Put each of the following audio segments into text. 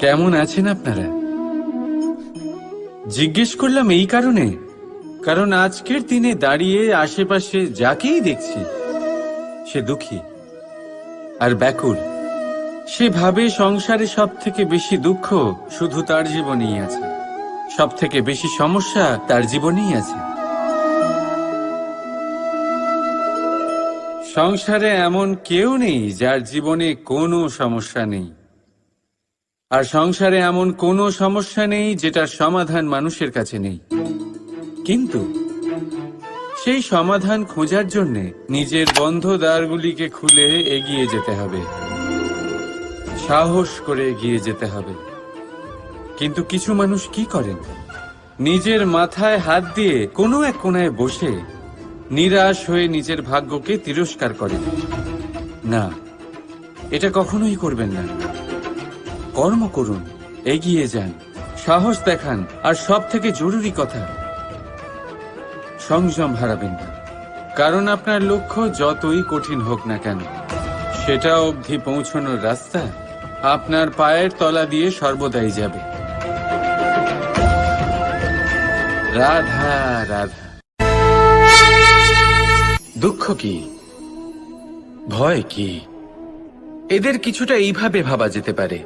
কেমন আছেন আপনারা? জিজ্ঞেস করলাম এই কারণে, কারণ আজকের দিনে দাঁড়িয়ে আশেপাশে যাকেই দেখছি সে দুঃখী আর ব্যাকুল। সে ভাবে সংসারে সব থেকে বেশি দুঃখ শুধু তার জীবনেই আছে, সব থেকে বেশি সমস্যা তার জীবনেই আছে। সংসারে এমন কেউ নেই যার জীবনে কোনো সমস্যা নেই, আর সংসারে এমন কোনো সমস্যা নেই যেটার সমাধান মানুষের কাছে নেই। কিন্তু সেই সমাধান খোঁজার জন্য নিজের বন্ধ দ্বারগুলিকে খুলে এগিয়ে যেতে হবে, সাহস করে এগিয়ে যেতে হবে। কিন্তু কিছু মানুষ কি করেন? নিজের মাথায় হাত দিয়ে কোনো এক কোণায় বসে নিরাশ হয়ে নিজের ভাগ্যকে তিরস্কার করেন। না, এটা কখনোই করবেন না। কর্ম করুন, এগিয়ে যান, সাহস দেখান, আর সব থেকে জরুরি কথা, সংযম হারাবেন না। কারণ আপনার লক্ষ্য যতই কঠিন হোক না কেন, সেটা অবধি পৌঁছানোর রাস্তা আপনার পায়ের তলা দিয়ে সর্বদাই যাবে। রাধা রাধা। দুঃখ কি, ভয় কি, এদের কিছুটা এইভাবে ভাবা যেতে পারে।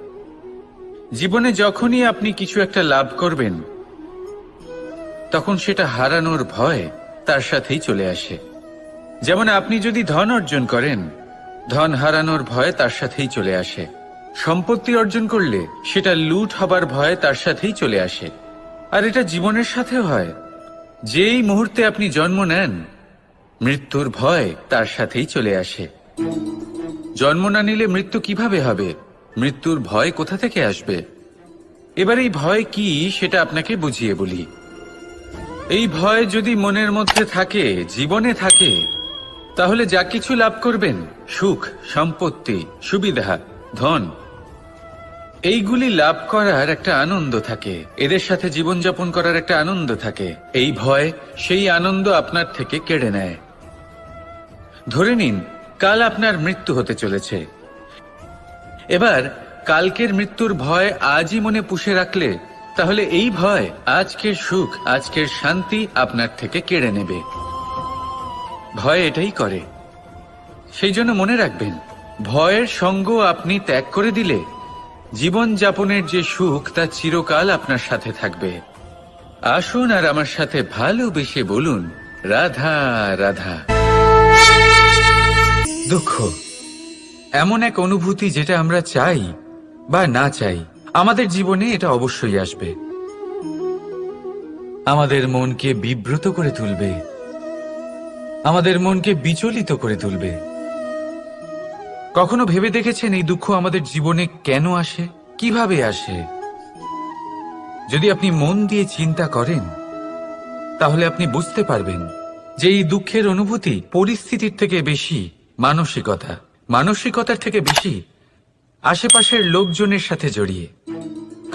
জীবনে যখনই আপনি কিছু একটা লাভ করবেন, তখন সেটা হারানোর ভয় তার সাথেই চলে আসে। যেমন আপনি যদি ধন অর্জন করেন, ধন হারানোর ভয় তার সাথেই চলে আসে। সম্পত্তি অর্জন করলে সেটা লুট হবার ভয় তার সাথেই চলে আসে। আর এটা জীবনের সাথেও হয়। যেই মুহূর্তে আপনি জন্ম নেন, মৃত্যুর ভয় তার সাথেই চলে আসে। জন্ম না নিলে মৃত্যু কিভাবে হবে? মৃত্যুর ভয় কোথা থেকে আসবে? এবার এই ভয় কি সেটা আপনাকে বুঝিয়ে বলি। এই ভয় যদি মনের মধ্যে থাকে, জীবনে থাকে, তাহলে যা কিছু লাভ করবেন, সুখ, সম্পত্তি, সুবিধা, ধন, এইগুলি লাভ করার একটা আনন্দ থাকে, এদের সাথে জীবনযাপন করার একটা আনন্দ থাকে। এই ভয় সেই আনন্দ আপনার থেকে কেড়ে নেয়। ধরে নিন কাল আপনার মৃত্যু হতে চলেছে। এবার কালকের মৃত্যুর ভয় আজই মনে পুষে রাখলে, তাহলে এই ভয় আজকের সুখ, আজকের শান্তি আপনার থেকে কেড়ে নেবে। ভয় এটাই করে। সেই জন্য মনে রাখবেন, ভয়ের সঙ্গ আপনি ত্যাগ করে দিলে জীবন যাপনের যে সুখ তা চিরকাল আপনার সাথে থাকবে। আসুন আর আমার সাথে ভালোবেসে বলুন, রাধা রাধা। দুঃখ এমন এক অনুভূতি যেটা আমরা চাই বা না চাই, আমাদের জীবনে এটা অবশ্যই আসবে। আমাদের মনকে বিব্রত করে তুলবে, আমাদের মনকে বিচলিত করে তুলবে। কখনো ভেবে দেখেছেন এই দুঃখ আমাদের জীবনে কেন আসে, কিভাবে আসে? যদি আপনি মন দিয়ে চিন্তা করেন, তাহলে আপনি বুঝতে পারবেন যে এই দুঃখের অনুভূতি পরিস্থিতির থেকে বেশি মানসিকতার থেকে বেশি আশেপাশের লোকজনের সাথে জড়িয়ে।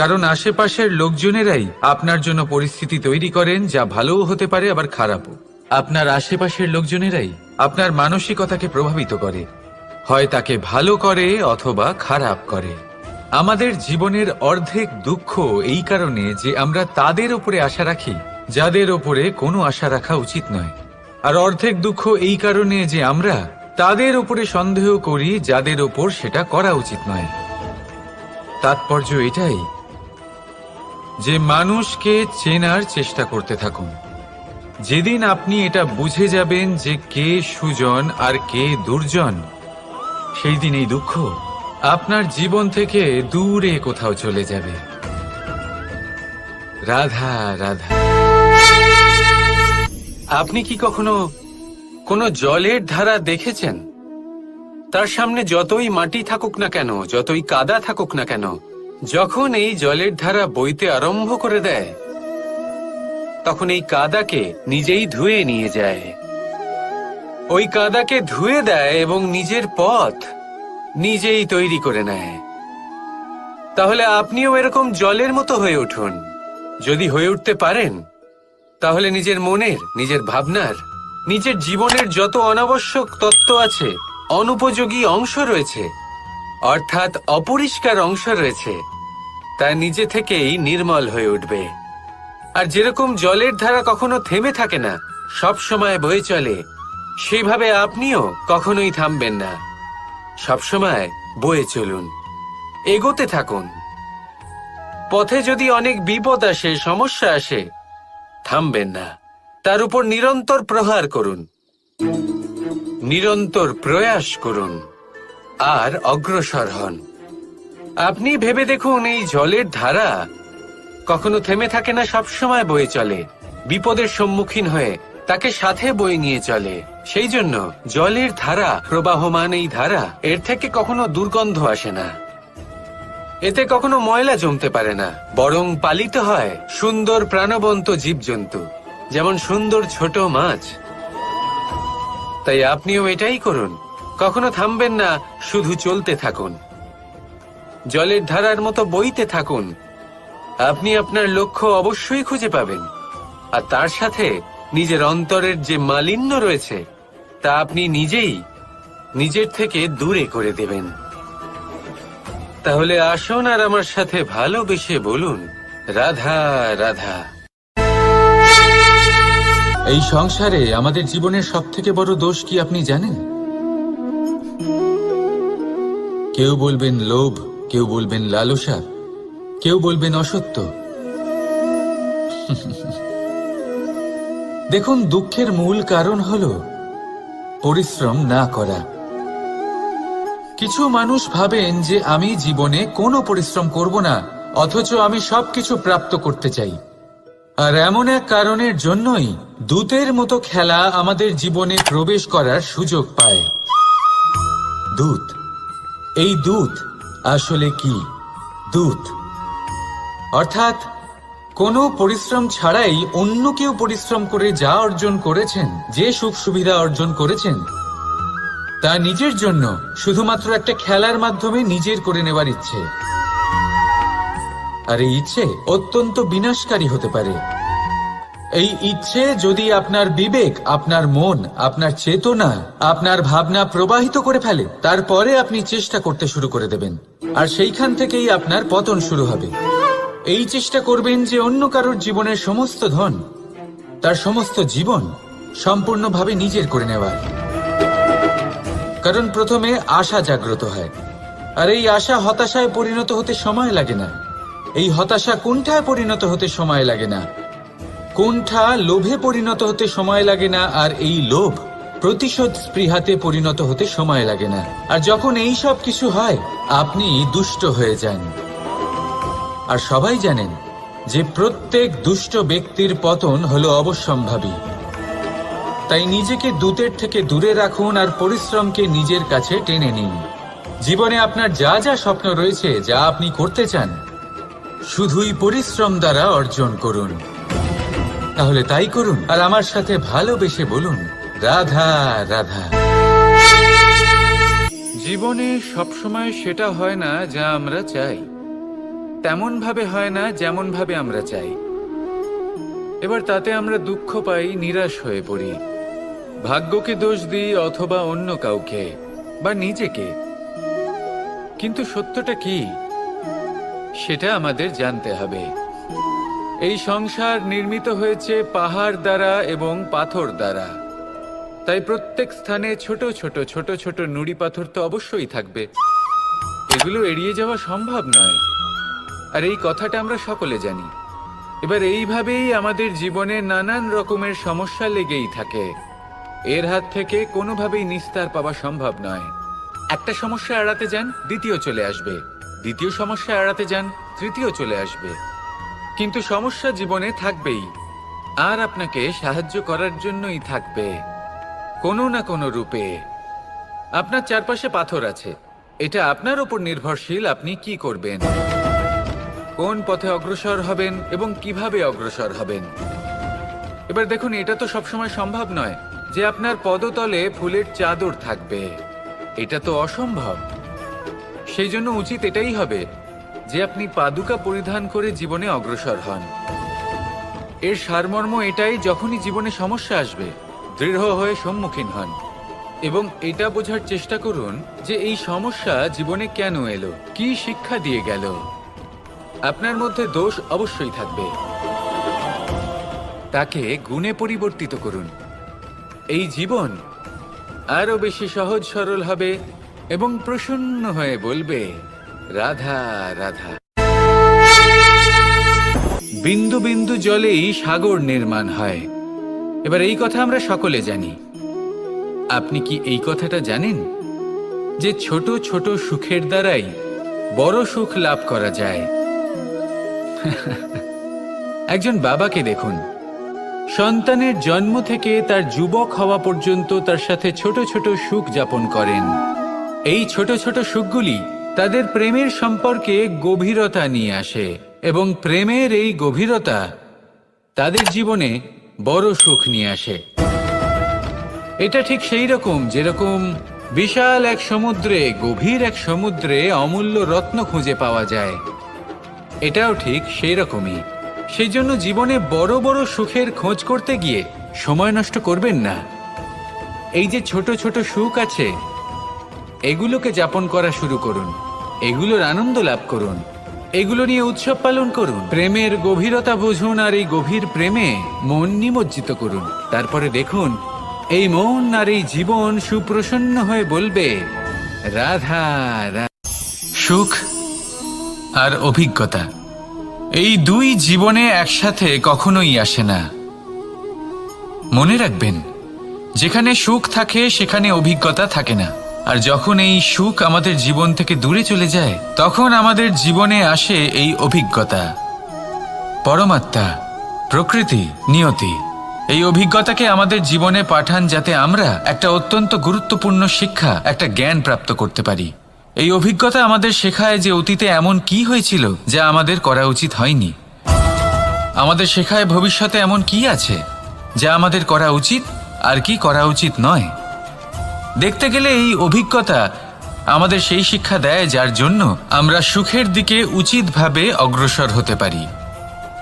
কারণ আশেপাশের লোকজনেরাই আপনার জন্য পরিস্থিতি তৈরি করেন, যা ভালোও হতে পারে আবার খারাপও। আপনার আশেপাশের লোকজনেরাই আপনার মানসিকতাকে প্রভাবিত করে, হয় তাকে ভালো করে অথবা খারাপ করে। আমাদের জীবনের অর্ধেক দুঃখ এই কারণে যে আমরা তাদের উপরে আশা রাখি যাদের উপরে কোনো আশা রাখা উচিত নয়, আর অর্ধেক দুঃখ এই কারণে যে আমরা তাদের উপরে সন্দেহ করি যাদের উপর সেটা করা উচিত নয়। তাৎপর্য এটাই যে মানুষকে চেনার চেষ্টা করতে থাকুন। যেদিন আপনি এটা বুঝে যাবেন যে কে সুজন আর কে দুর্জন, সেই দিন এই দুঃখ আপনার জীবন থেকে দূরে কোথাও চলে যাবে। রাধা রাধা। আপনি কি কখনো কোনো জলের ধারা দেখেছেন? তার সামনে যতই মাটি থাকুক না কেন, যতই কাদা থাকুক না কেন, যখন এই জলের ধারা বইতে আরম্ভ করে দেয়, তখন এই কাদাকে নিজেই ধুয়ে নিয়ে যায়। ওই কাদাকে ধুয়ে দেয় এবং নিজের পথ নিজেই তৈরি করে নেয়। তাহলে আপনিও এরকম জলের মতো হয়ে উঠুন। যদি হয়ে উঠতে পারেন, তাহলে নিজের মনের, নিজের ভাবনার, নিজের জীবনের যত অনাবশ্যক তত্ত্ব আছে, অনুপযোগী অংশ রয়েছে, অর্থাৎ অপরিষ্কার অংশ রয়েছে, তা নিজে থেকেই নির্মল হয়ে উঠবে। আর যেরকম জলের ধারা কখনো থেমে থাকে না, সব সময় বয়ে চলে, সেইভাবে আপনিও কখনোই থামবেন না। সব সময় বয়ে চলুন, এগোতে থাকুন। পথে যদি অনেক বিপদ আসে, সমস্যা আসে, থামবেন না, তার উপর নিরন্তর প্রহার করুন, নিরন্তর প্রয়াস করুন আর অগ্রসর হন। আপনি ভেবে দেখুন, এই জলের ধারা কখনো থেমে থাকে না, সবসময় বয়ে চলে, বিপদের সম্মুখীন হয়ে তাকে সাথে বয়ে নিয়ে চলে। সেই জন্য জলের ধারা, প্রবাহমান এই ধারা, এর থেকে কখনো দুর্গন্ধ আসে না, এতে কখনো ময়লা জমতে পারে না, বরং পালিত হয় সুন্দর প্রাণবন্ত জীবজন্তু, যেমন সুন্দর ছোট মাছ। তাই আপনিও এটাই করুন, কখনো থামবেন না, শুধু চলতে থাকুন, জলের ধারার মতো বইতে থাকুন। আপনি আপনার লক্ষ্য অবশ্যই খুঁজে পাবেন, আর তার সাথে নিজের অন্তরের যে মালিন্য রয়েছে তা আপনি নিজেই নিজের থেকে দূরে করে দেবেন। তাহলে আসুন আর আমার সাথে ভালোবেসে বলুন, রাধা রাধা। এই সংসারে আমাদের জীবনের সবথেকে বড় দোষ কি আপনি জানেন? কেউ বলবেন লোভ, কেউ বলবেন লালসা, কেউ বলবেন অসত্য। দেখুন, দুঃখের মূল কারণ হলো পরিশ্রম না করা। কিছু মানুষ ভাবেন যে আমি জীবনে কোনো পরিশ্রম করব না, অথচ আমি সবকিছু প্রাপ্ত করতে চাই। আর এমন এক কারণের জন্যই দূতের মতো খেলা আমাদের জীবনে প্রবেশ করার সুযোগ পায়। দূত, এই দূত আসলে কি? দূত অর্থাৎ কোনো পরিশ্রম ছাড়াই অন্য কেউ পরিশ্রম করে যা অর্জন করেছেন, যে সুখ সুবিধা অর্জন করেছেন, তা নিজের জন্য শুধুমাত্র একটা খেলার মাধ্যমে নিজের করে নেবার ইচ্ছে। আর এই ইচ্ছে অত্যন্ত বিনাশকারী হতে পারে। এই ইচ্ছে যদি আপনার বিবেক, আপনার মন, আপনার চেতনা, আপনার ভাবনা প্রবাহিত করে ফেলে, তারপরে আপনি চেষ্টা করতে শুরু করে দেবেন, আর সেইখান থেকেই আপনার পতন শুরু হবে। এই চেষ্টা করবেন যে অন্য কারোর জীবনের সমস্ত ধন, তার সমস্ত জীবন সম্পূর্ণভাবে নিজের করে নেওয়ার। কারণ প্রথমে আশা জাগ্রত হয়, আর এই আশা হতাশায় পরিণত হতে সময় লাগে না। এই হতাশা কুণ্ঠায় পরিণত হতে সময় লাগে না, কুণ্ঠা লোভে পরিণত হতে সময় লাগে না, আর এই লোভ প্রতিশোধ স্পৃহাতে পরিণত হতে সময় লাগে না। আর যখন এই সব কিছু হয়, আপনি দুষ্ট হয়ে যান। আর সবাই জানেন যে প্রত্যেক দুষ্ট ব্যক্তির পতন হলো অবশ্যম্ভাবী। তাই নিজেকে দূতের থেকে দূরে রাখুন আর পরিশ্রমকে নিজের কাছে টেনে নিন। জীবনে আপনার যা যা স্বপ্ন রয়েছে, যা আপনি করতে চান, শুধুই পরিশ্রম দ্বারা অর্জন করুন। তাহলে তাই করুন, আর আমার সাথে ভালোবেসে বলুন, রাধা রাধা। জীবনে সবসময় সেটা হয় না যা আমরা চাই, তেমন ভাবে হয় না যেমন ভাবে আমরা চাই। এবার তাতে আমরা দুঃখ পাই, নিরাশ হয়ে পড়ি, ভাগ্যকে দোষ দিই অথবা অন্য কাউকে বা নিজেকে। কিন্তু সত্যটা কি, সেটা আমাদের জানতে হবে। এই সংসার নির্মিত হয়েছে পাহাড় দ্বারা এবং পাথর দ্বারা, তাই প্রত্যেক স্থানে ছোট ছোট ছোট ছোট নুড়ি পাথর তো অবশ্যই থাকবে। এগুলো এড়িয়ে যাওয়া সম্ভব নয়, আর এই কথাটা আমরা সকলে জানি। এবার এইভাবেই আমাদের জীবনে নানান রকমের সমস্যা লেগেই থাকে। এর হাত থেকে কোনোভাবেই নিস্তার পাওয়া সম্ভব নয়। একটা সমস্যা এড়াতে যান, দ্বিতীয় চলে আসবে, দ্বিতীয় সমস্যা এড়াতে যান, তৃতীয় চলে আসবে। কিন্তু সমস্যা জীবনে থাকবেই, আর আপনাকে সাহায্য করার জন্যই থাকবে কোনো না কোনো রূপে। আপনার চারপাশে পাথর আছে, এটা আপনার উপর নির্ভরশীল আপনি কি করবেন, কোন পথে অগ্রসর হবেন এবং কিভাবে অগ্রসর হবেন। এবার দেখুন, এটা তো সবসময় সম্ভব নয় যে আপনার পদতলে ফুলের চাদর থাকবে, এটা তো অসম্ভব। সেই জন্য উচিত এটাই হবে যে আপনি পাদুকা পরিধান করে জীবনে অগ্রসর হন। এর সারমর্ম এটাই, যখনই জীবনে সমস্যা আসবে দৃঢ় হয়ে সম্মুখীন হন এবং এটা বোঝার চেষ্টা করুন যে এই সমস্যা জীবনে কেন এলো, কি শিক্ষা দিয়ে গেল। আপনার মধ্যে দোষ অবশ্যই থাকবে, তাকে গুণে পরিবর্তিত করুন। এই জীবন আরো বেশি সহজ সরল হবে এবং প্রসন্ন হয়ে বলবে, রাধা রাধা। বিন্দু বিন্দু জলেই সাগর নির্মাণ হয়। এবার এই কথা আমরা সকলে জানি। আপনি কি এই কথাটা জানেন যে ছোট ছোট সুখের দ্বারাই বড় সুখ লাভ করা যায়? একজন বাবাকে দেখুন, সন্তানের জন্ম থেকে তার যুবক হওয়া পর্যন্ত তার সাথে ছোট ছোট সুখ যাপন করেন। এই ছোট ছোট সুখগুলি তাদের প্রেমের সম্পর্কে গভীরতা নিয়ে আসে এবং প্রেমের এই গভীরতা তাদের জীবনে বড় সুখ নিয়ে আসে। এটা ঠিক সেই রকম যেরকম বিশাল এক সমুদ্রে, গভীর এক সমুদ্রে অমূল্য রত্ন খুঁজে পাওয়া যায়। এটাও ঠিক সেই রকমই। সেই জন্য জীবনে বড় বড় সুখের খোঁজ করতে গিয়ে সময় নষ্ট করবেন না। এই যে ছোট ছোট সুখ আছে, এগুলোকে যাপন করা শুরু করুন, এগুলোর আনন্দ লাভ করুন, এগুলো নিয়ে উৎসব পালন করুন। প্রেমের গভীরতা বুঝুন আর এই গভীর প্রেমে মন নিমজ্জিত করুন। তারপরে দেখুন এই মন আর এই জীবন সুপ্রসন্ন হয়ে বলবে, রাধা রাধা। সুখ আর অভিজ্ঞতা, এই দুই জীবনে একসাথে কখনোই আসে না। মনে রাখবেন, যেখানে সুখ থাকে সেখানে অভিজ্ঞতা থাকে না। আর যখন এই সুখ আমাদের জীবন থেকে দূরে চলে যায়, তখন আমাদের জীবনে আসে এই অভিজ্ঞতা। পরমাত্মা, প্রকৃতি, নিয়তি এই অভিজ্ঞতাকে আমাদের জীবনে পাঠান যাতে আমরা একটা অত্যন্ত গুরুত্বপূর্ণ শিক্ষা, একটা জ্ঞান প্রাপ্ত করতে পারি। এই অভিজ্ঞতা আমাদের শেখায় যে অতীতে এমন কি হয়েছিল যা আমাদের করা উচিত হয়নি। আমাদের শেখায় ভবিষ্যতে এমন কি আছে যা আমাদের করা উচিত আর কি করা উচিত নয়। দেখতে গেলে এই অভিজ্ঞতা আমাদের সেই শিক্ষা দেয় যার জন্য আমরা সুখের দিকে উচিতভাবে অগ্রসর হতে পারি।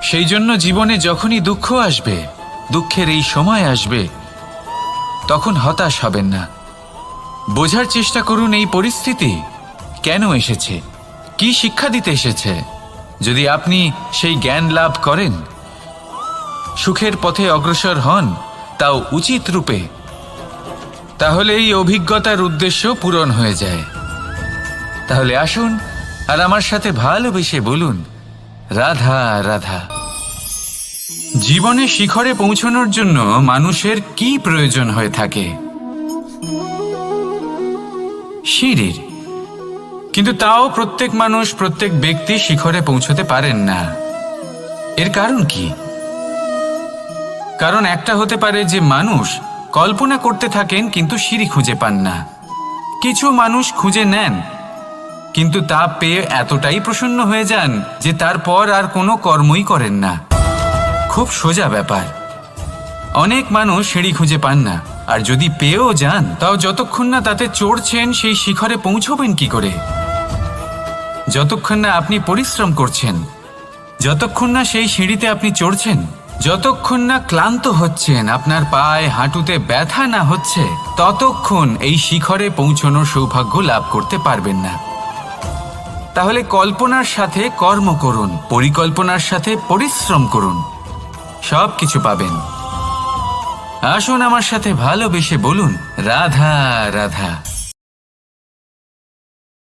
সেই জন্য জীবনে যখনই দুঃখ আসবে, দুঃখের এই সময় আসবে, তখন হতাশ হবেন না। বোঝার চেষ্টা করুন এই পরিস্থিতি কেন এসেছে, কি শিক্ষা দিতে এসেছে। যদি আপনি সেই জ্ঞান লাভ করেন, সুখের পথে অগ্রসর হন, তাও উচিত রূপে, তাহলে এই অভিজ্ঞতার উদ্দেশ্য পূরণ হয়ে যায়। তাহলে আসুন আর আমার সাথে ভালোবেসে বলুন, রাধা রাধা। জীবনে শিখরে পৌঁছানোর জন্য মানুষের কি প্রয়োজন হয়ে থাকে? সিঁড়ির। কিন্তু তাও প্রত্যেক মানুষ, প্রত্যেক ব্যক্তি শিখরে পৌঁছতে পারেন না। এর কারণ কি? কারণ একটা হতে পারে যে মানুষ কল্পনা করতে থাকেন কিন্তু সিঁড়ি খুঁজে পান না। কিছু মানুষ খুঁজে নেন কিন্তু তা পেয়ে এতটাই প্রসন্ন হয়ে যান যে তারপর আর কোনো কর্মই করেন না। খুব সোজা ব্যাপার। অনেক মানুষ সিঁড়ি খুঁজে পান না, আর যদি পেয়েও যান তাও যতক্ষণ না তাতে চড়ছেন সেই শিখরে পৌঁছবেন কি করে? যতক্ষণ না আপনি পরিশ্রম করছেন, যতক্ষণ না সেই সিঁড়িতে আপনি চড়ছেন, যতক্ষণ না ক্লান্ত হচ্ছেন, আপনার পায়ে হাঁটুতে ব্যথা না হচ্ছে, ততক্ষণ এই শিখরে পৌঁছানোর সৌভাগ্য লাভ করতে পারবেন না। তাহলে কল্পনার সাথে কর্ম করুন, পরিকল্পনার সাথে পরিশ্রম করুন, সব কিছু পাবেন। আসুন আমার সাথে ভালোবেসে বলুন, রাধা রাধা।